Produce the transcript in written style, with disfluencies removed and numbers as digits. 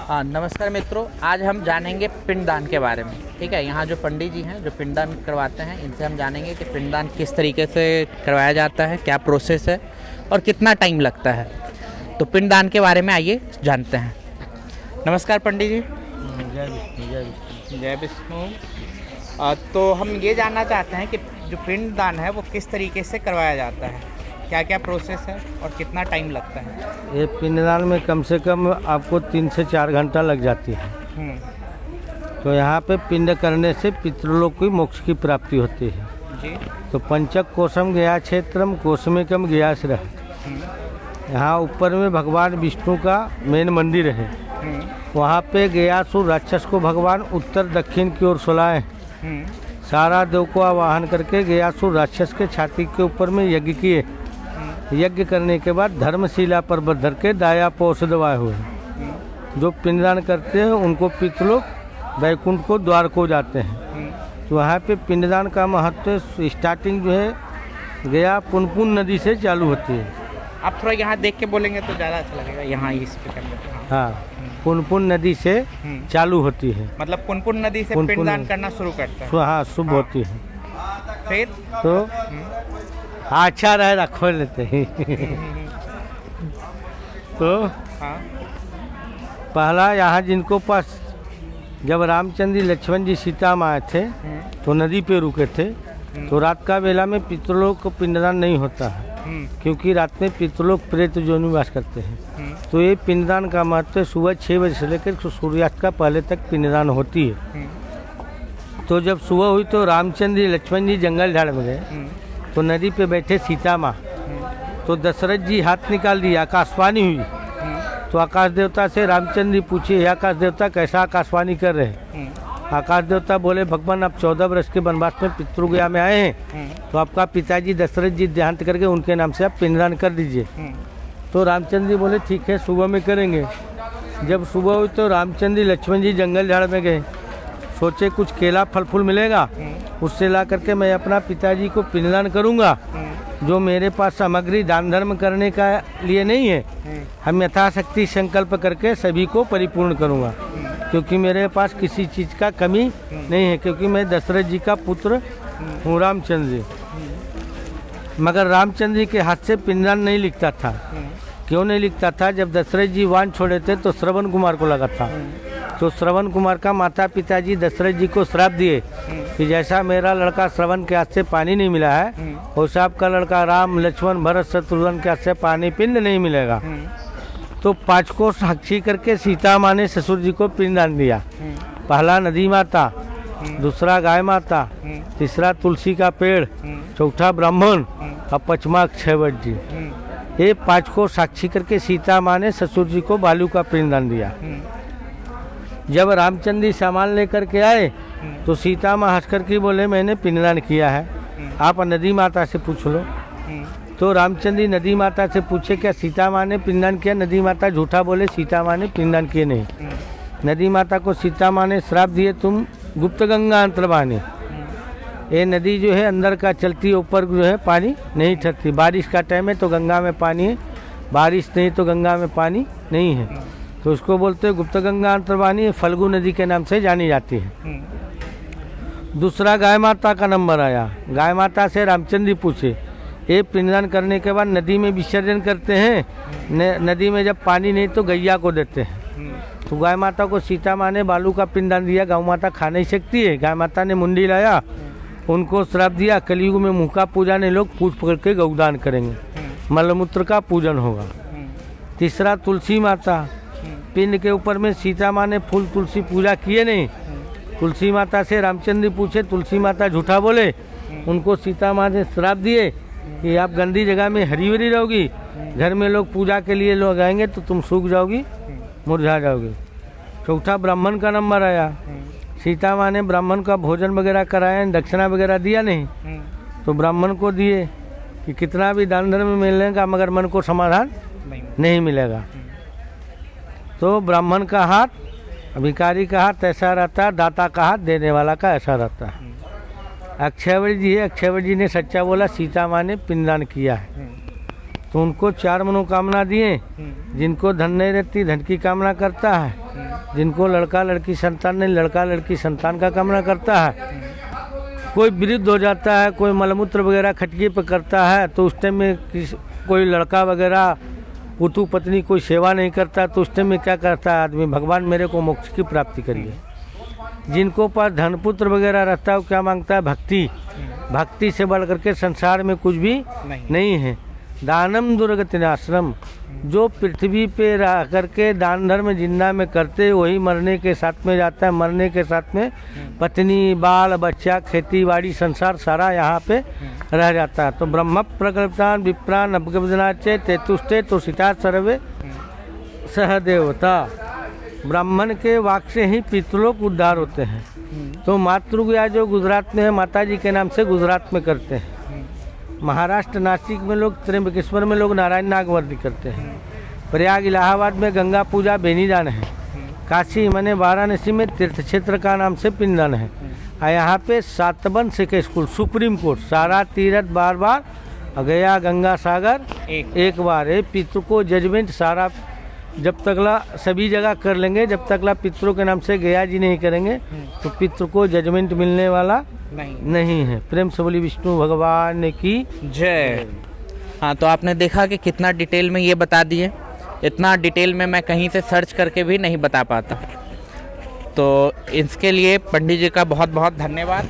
नमस्कार मित्रों, आज हम जानेंगे पिंडदान के बारे में। ठीक है, यहाँ जो पंडित जी हैं जो पिंडदान करवाते हैं, इनसे हम जानेंगे कि पिंडदान किस तरीके से करवाया जाता है, क्या प्रोसेस है और कितना टाइम लगता है। तो पिंडदान के बारे में आइए जानते हैं। नमस्कार पंडित जी। जय विष्णु जय विष्णु। जय विष्णु। तो हम ये जानना चाहते हैं कि जो पिंडदान है वो किस तरीके से करवाया जाता है, क्या क्या प्रोसेस है और कितना टाइम लगता है। ये पिंडदान में कम से कम आपको 3 से 4 घंटा लग जाती है। तो यहाँ पे पिंड करने से पितृलोक की मोक्ष की प्राप्ति होती है जी। तो पंचक कोशम गया क्षेत्रम कोशमेकम गयाश्रय। यहाँ ऊपर में भगवान विष्णु का मेन मंदिर है। वहाँ पे गयासुर राक्षस को भगवान उत्तर दक्षिण की ओर सुलाए। सारा देव को आवाहन करके गयासुर राक्षस के छाती के ऊपर में यज्ञ किए। यज्ञ करने के बाद धर्मशिला पर्वत धर के दाया पोष दबाए हुए। जो पिंडदान करते हैं उनको पितृलोक वैकुंठ को द्वार को जाते हैं। तो वहाँ पे पिंडदान का महत्व स्टार्टिंग जो है गया पुनपुन नदी से चालू होती है। आप थोड़ा यहाँ देख के बोलेंगे तो ज़्यादा अच्छा लगेगा। यहाँ इस पे कर लेते हैं। हाँ, पुनपुन नदी से चालू होती है। मतलब पुनपुन नदी से पिंडदान करना शुरू करते हैं। हाँ, शुभ होती है। फिर तो अच्छा रहेगा खोल लेते हैं। तो हाँ, पहला यहाँ जिनको पास जब रामचंद्र जी लक्ष्मण जी सीता में आए थे तो नदी पे रुके थे। तो रात का वेला में पितृलोक को पिंडदान नहीं होता है, क्योंकि रात में पितृलोक प्रेत जो निवास करते हैं। तो ये पिंडदान का महत्व सुबह 6 बजे से लेकर सूर्यास्त का पहले तक पिंडदान होती है। तो जब सुबह हुई तो रामचंद्र जी लक्ष्मण जी जंगल झाड़ में गए। तो नदी पे बैठे सीता माँ। तो दशरथ जी हाथ निकाल दिया, आकाशवाणी हुई। तो आकाश देवता से रामचंद्र जी पूछे, हे आकाश देवता कैसा आकाशवाणी कर रहे हैं। आकाश देवता बोले, भगवान आप 14 वर्ष के वनवास में पितृगया में आए हैं, तो आपका पिताजी दशरथ जी देहांत करके उनके नाम से आप पिंडदान कर दीजिए। तो रामचंद्र जी बोले ठीक है, सुबह में करेंगे। जब सुबह हुई तो रामचंद्र जी लक्ष्मण जी जंगल झाड़ में गए। सोचे कुछ केला फल फूल मिलेगा, उससे ला करके मैं अपना पिताजी को पिंडदान करूंगा। जो मेरे पास सामग्री दान धर्म करने का लिए नहीं है, हम यथाशक्ति संकल्प करके सभी को परिपूर्ण करूंगा, क्योंकि मेरे पास किसी चीज़ का कमी नहीं है, क्योंकि मैं दशरथ जी का पुत्र हूँ रामचंद्र जी। मगर रामचंद्र जी के हाथ से पिंडदान नहीं लिखता था। क्यों नहीं लिखता था? जब दशरथ जी वन छोड़े थे तो श्रवण कुमार को लगा था। तो श्रवण कुमार का माता पिताजी दशरथ जी को श्राप दिए कि जैसा मेरा लड़का श्रवण के हाथ से पानी नहीं मिला है, वैसा आपका लड़का राम लक्ष्मण भरत शत्रुघ्न के हाथ से पानी पिंड नहीं मिलेगा। तो 5 को साक्षी करके सीता माँ ने ससुर जी को पिंडदान दिया। पहला नदी माता, दूसरा गाय माता, तीसरा तुलसी का पेड़, चौथा ब्राह्मण और 5वां अक्षयवट जी। ये 5 को साक्षी करके सीता माँ ने ससुर जी को बालू का पिंडदान दिया। जब रामचंद्र जी सामान लेकर के आए तो सीता माँ हंस कर के बोले, मैंने पिंडदान किया है, आप नदी माता से पूछ लो। तो रामचंद्र जी नदी माता से पूछे, क्या सीता माँ ने पिंडदान किया? नदी माता झूठा बोले, सीता माँ ने पिंडदान किए नहीं। नदी माता को सीता माँ ने श्राप दिए, तुम गुप्त गंगा अंतर्वाहिनी। ये नदी जो है अंदर का चलती है, ऊपर जो है पानी नहीं ठहरती। बारिश का टाइम है तो गंगा में पानी है, बारिश नहीं तो गंगा में पानी नहीं है। तो उसको बोलते हैं गुप्त गंगा अंतर्वाहिनी, फल्गु नदी के नाम से जानी जाती है। दूसरा गाय माता का नंबर आया। गाय माता से रामचंद्र जी पूछे, ये पिंडदान करने के बाद नदी में विसर्जन करते हैं, नदी में जब पानी नहीं तो गैया को देते हैं। तो गाय माता को सीता माँ ने बालू का पिंडदान दिया। गौ माता खा नहीं सकती है। गाय माता ने मुंडी लाया, उनको श्राप दिया, कलयुग में मुँह का पूजा नहीं, लोग पूछ पकड़ के गौदान करेंगे, मलमूत्र का पूजन होगा। तीसरा तुलसी माता, पिंड के ऊपर में सीता माँ ने फूल तुलसी पूजा किए नहीं। तुलसी माता से रामचंद्र पूछे, तुलसी माता झूठा बोले, उनको सीता माँ ने श्राप दिए कि आप गंदी जगह में हरी भरी रहोगी, घर में लोग पूजा के लिए लोग आएंगे तो तुम सूख जाओगी, मुरझा जाओगी। चौथा ब्राह्मण का नंबर आया। सीता माँ ने ब्राह्मण का भोजन वगैरह कराया, दक्षिणा वगैरह दिया नहीं। तो ब्राह्मण को दिए कि कितना भी दान धर्म मिलेगा मगर मन को समाधान नहीं मिलेगा। तो ब्राह्मण का हाथ, भिखारी का हाथ ऐसा रहता है, दाता का हाथ देने वाला का ऐसा रहता है। अक्षयवट जी है, अक्षयवट जी ने सच्चा बोला, सीता माँ ने पिंडदान किया है। तो उनको 4 मनोकामना दिए। जिनको धन नहीं रहती धन की कामना करता है, जिनको लड़का लड़की संतान नहीं लड़का लड़की संतान का कामना करता है। कोई वृद्ध हो जाता है, कोई मलमूत्र वगैरह खटकी पे करता है, तो उस टाइम में कोई लड़का वगैरह पुतु पत्नी कोई सेवा नहीं करता, तो उस टाइम में क्या करता है आदमी, भगवान मेरे को मोक्ष की प्राप्ति करिए। जिनको पास धनपुत्र वगैरह रहता है वो क्या मांगता है, भक्ति। भक्ति से बढ़ करके संसार में कुछ भी नहीं है। दानम दुर्गति आश्रम, जो पृथ्वी पे रह करके दान धर्म जिंदा में करते वही मरने के साथ में जाता है। मरने के साथ में पत्नी बाल बच्चा खेती बाड़ी संसार सारा यहाँ पे रह जाता है। तो ब्रह्म प्रकल्पान विप्रान अपगनाचे तेतुष्टे तो सीता सर्वे सहदेवता। ब्राह्मण के वाक से ही पितृलोक उद्धार होते हैं। तो मातृगया जो गुजरात में है माता जी के नाम से गुजरात में करते हैं। महाराष्ट्र नासिक में लोग, त्र्यंबकेश्वर में लोग नारायण नागवर्ती करते हैं। प्रयाग इलाहाबाद में गंगा पूजा बेनीदान है। काशी मने वाराणसी में तीर्थ क्षेत्र का नाम से पिंडदान है। और यहाँ पे 7 के स्कूल सुप्रीम कोर्ट सारा तीर्थ बार गया गंगा सागर एक बार है। पितृ को जजमेंट सारा जब तकला सभी जगह कर लेंगे, जब तकला पितरों के नाम से गया जी नहीं करेंगे तो पितृ को जजमेंट मिलने वाला नहीं है। प्रेम से बोली विष्णु भगवान की जय। हाँ, तो आपने देखा कि कितना डिटेल में ये बता दिए। इतना डिटेल में मैं कहीं से सर्च करके भी नहीं बता पाता। तो इसके लिए पंडित जी का बहुत बहुत धन्यवाद।